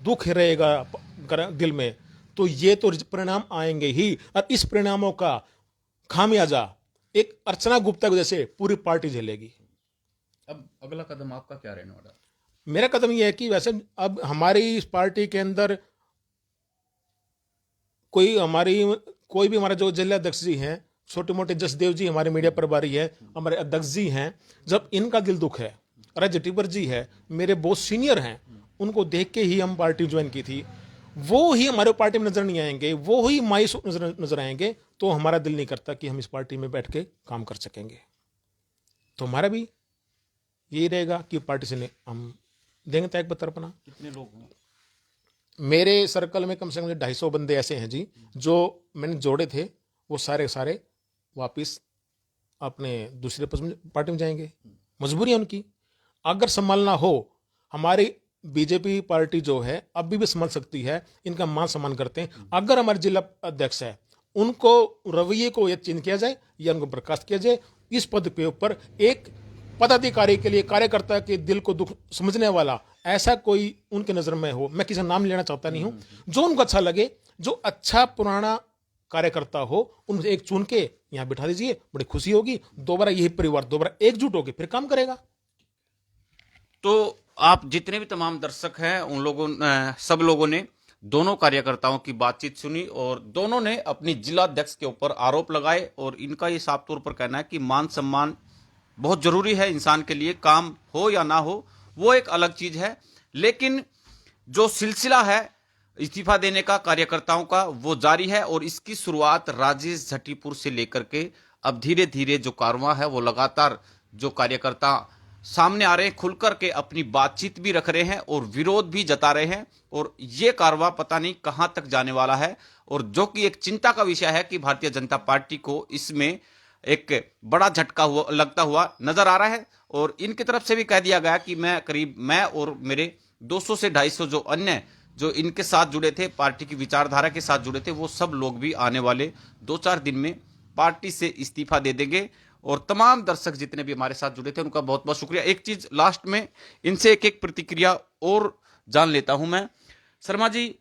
[SPEAKER 3] दुख रहेगा दिल में, तो ये तो परिणाम आएंगे ही, और इस परिणामों का खामियाजा एक अर्चना गुप्ता की वजह से पूरी पार्टी झेलेगी।
[SPEAKER 1] अब अगला कदम आपका क्या रहने वाला?
[SPEAKER 3] मेरा कदम यह है कि वैसे अब हमारी इस पार्टी के अंदर कोई भी हमारा जो जिला अध्यक्ष जी हैं, छोटे मोटे जसदेव जी हमारे मीडिया प्रभारी है, हमारे अध्यक्ष जी हैं, जब इनका दिल दुख है, राज जटीबर जी है, मेरे बहुत सीनियर हैं, उनको देख के ही हम पार्टी ज्वाइन की थी, वो ही हमारे पार्टी में नजर नहीं आएंगे, वो ही मायूस नजर आएंगे, तो हमारा दिल नहीं करता कि हम इस पार्टी में बैठ के काम कर सकेंगे। तो हमारा भी यही रहेगा कि पार्टी से हम देंगे त्याग पत्र अपना।
[SPEAKER 1] कितने लोग हैं?
[SPEAKER 3] मेरे सर्कल में कम से कम 250 बंदे ऐसे हैं जी, जो मैंने जोड़े थे, वो सारे वापिस अपने दूसरे पार्टी में जाएंगे। मजबूरी है उनकी, अगर संभालना हो, हमारी बीजेपी पार्टी जो है अभी भी संभाल सकती है, इनका मान सम्मान करते हैं। अगर हमारे जिला अध्यक्ष है, उनको रवैये को या चेंज किया जाए या उनको बर्खास्त किया जाए। इस पद के ऊपर एक पदाधिकारी के लिए, कार्यकर्ता के दिल को दुख समझने वाला ऐसा कोई उनके नजर में हो, मैं किसी नाम लेना चाहता नहीं हूं, जो उनको अच्छा लगे, जो अच्छा पुराना कार्यकर्ता हो, उनसे एक चुन के यहां बिठा दीजिए, बड़ी खुशी होगी। दोबारा यही परिवार दोबारा एकजुट होकर फिर काम करेगा।
[SPEAKER 1] तो आप जितने भी तमाम दर्शक हैं, उन लोगों सब लोगों ने दोनों कार्यकर्ताओं की बातचीत सुनी और दोनों ने अपनी जिला अध्यक्ष के ऊपर आरोप लगाए, और इनका ये साफ तौर पर कहना है कि मान सम्मान बहुत जरूरी है इंसान के लिए, काम हो या ना हो वो एक अलग चीज है, लेकिन जो सिलसिला है इस्तीफा देने का कार्यकर्ताओं का वो जारी है, और इसकी शुरुआत राजेश झटीपुर से लेकर के अब धीरे धीरे जो कारवां है वो लगातार जो कार्यकर्ता सामने आ रहे हैं, खुलकर के अपनी बातचीत भी रख रहे हैं और विरोध भी जता रहे हैं, और ये कारवां पता नहीं कहां तक जाने वाला है, और जो कि एक चिंता का विषय है कि भारतीय जनता पार्टी को इसमें एक बड़ा झटका लगता हुआ नजर आ रहा है। और इनकी तरफ से भी कह दिया गया कि मैं और मेरे 200 से 250 जो अन्य जो इनके साथ जुड़े थे, पार्टी की विचारधारा के साथ जुड़े थे, वो सब लोग भी आने वाले 2-4 दिन में पार्टी से इस्तीफा दे देंगे। और तमाम दर्शक जितने भी हमारे साथ जुड़े थे उनका बहुत बहुत शुक्रिया। एक चीज लास्ट में इनसे एक प्रतिक्रिया और जान लेता हूं मैं। शर्मा जी,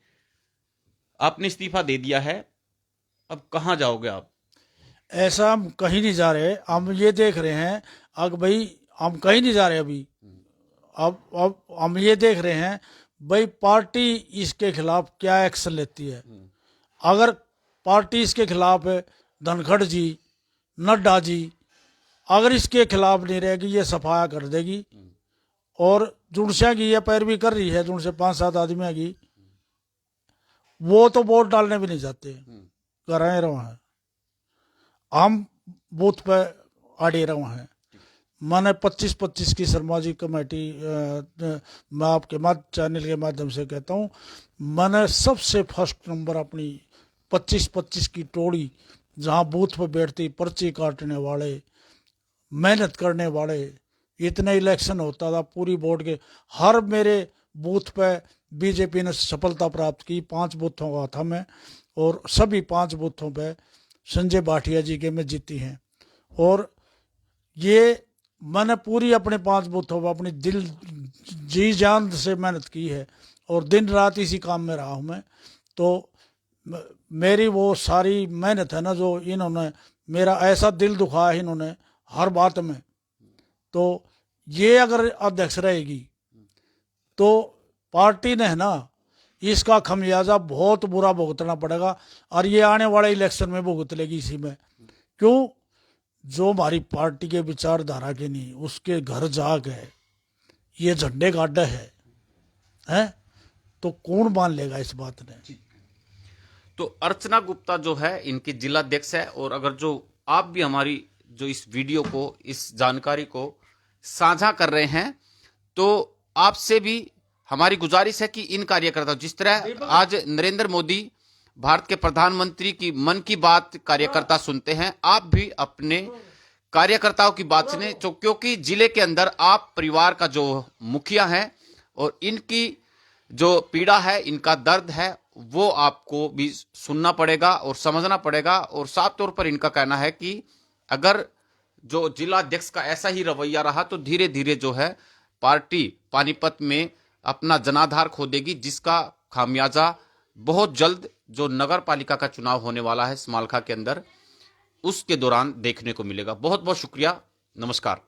[SPEAKER 1] आपने इस्तीफा दे दिया है, अब कहां जाओगे आप?
[SPEAKER 2] ऐसा हम कहीं नहीं जा रहे, हम ये देख रहे हैं, अगर भाई हम कहीं नहीं जा रहे अभी, अब हम ये देख रहे हैं भाई पार्टी इसके खिलाफ क्या एक्शन लेती है। अगर पार्टी इसके खिलाफ है, धनखड़ जी, नड्डा जी, अगर इसके खिलाफ नहीं रहेगी, ये सफाया कर देगी। और जुड़सिया की ये पैरवी कर रही है, जुड़से 5-7 आदमी की, वो तो वोट डालने भी नहीं जाते, कर रहे रहो हैं, हम बूथ पे अड़े रहो हैं। मैंने 25-25 की शर्मा जी कमेटी, मैं आपके चैनल के माध्यम से कहता हूँ, मैंने सबसे फर्स्ट नंबर अपनी 25-25 की टोली, जहाँ बूथ पे बैठती, पर्ची काटने वाले, मेहनत करने वाले, इतने इलेक्शन होता था पूरी बोर्ड के, हर मेरे बूथ पे बीजेपी ने सफलता प्राप्त की। 5 बूथों का था मैं, और सभी 5 बूथों पे संजय भाटिया जी के में जीती हैं। और ये मैंने पूरी अपने 5 बूथों पर अपनी दिल जी जान से मेहनत की है, और दिन रात इसी काम में रहा हूँ मैं। तो मेरी वो सारी मेहनत है ना, जो इन्होंने मेरा ऐसा दिल दुखा है इन्होंने हर बात में, तो ये अगर अध्यक्ष रहेगी तो पार्टी ने है ना, इसका खमियाजा बहुत बुरा भुगतना पड़ेगा, और ये आने वाले इलेक्शन में भुगत लेगी इसी में। क्यों? जो हमारी पार्टी के विचारधारा के नहीं, उसके घर जाग है, ये झंडे का अड्डा है, तो कौन मान लेगा इस बात ने।
[SPEAKER 1] तो अर्चना गुप्ता जो है इनकी जिला अध्यक्ष है, और अगर जो आप भी हमारी जो इस वीडियो को, इस जानकारी को साझा कर रहे हैं, तो आपसे भी हमारी गुजारिश है कि इन कार्यकर्ताओं, जिस तरह आज नरेंद्र मोदी भारत के प्रधानमंत्री की मन की बात कार्यकर्ता सुनते हैं, आप भी अपने कार्यकर्ताओं की बात सुने, क्योंकि जिले के अंदर आप परिवार का जो मुखिया है, और इनकी जो पीड़ा है, इनका दर्द है, वो आपको भी सुनना पड़ेगा और समझना पड़ेगा। और साफ तौर पर इनका कहना है कि अगर जो जिला अध्यक्ष का ऐसा ही रवैया रहा तो धीरे धीरे जो है पार्टी पानीपत में अपना जनाधार खो देगी, जिसका खामियाजा बहुत जल्द जो नगर पालिका का चुनाव होने वाला है समालखा के अंदर, उसके दौरान देखने को मिलेगा। बहुत बहुत शुक्रिया, नमस्कार।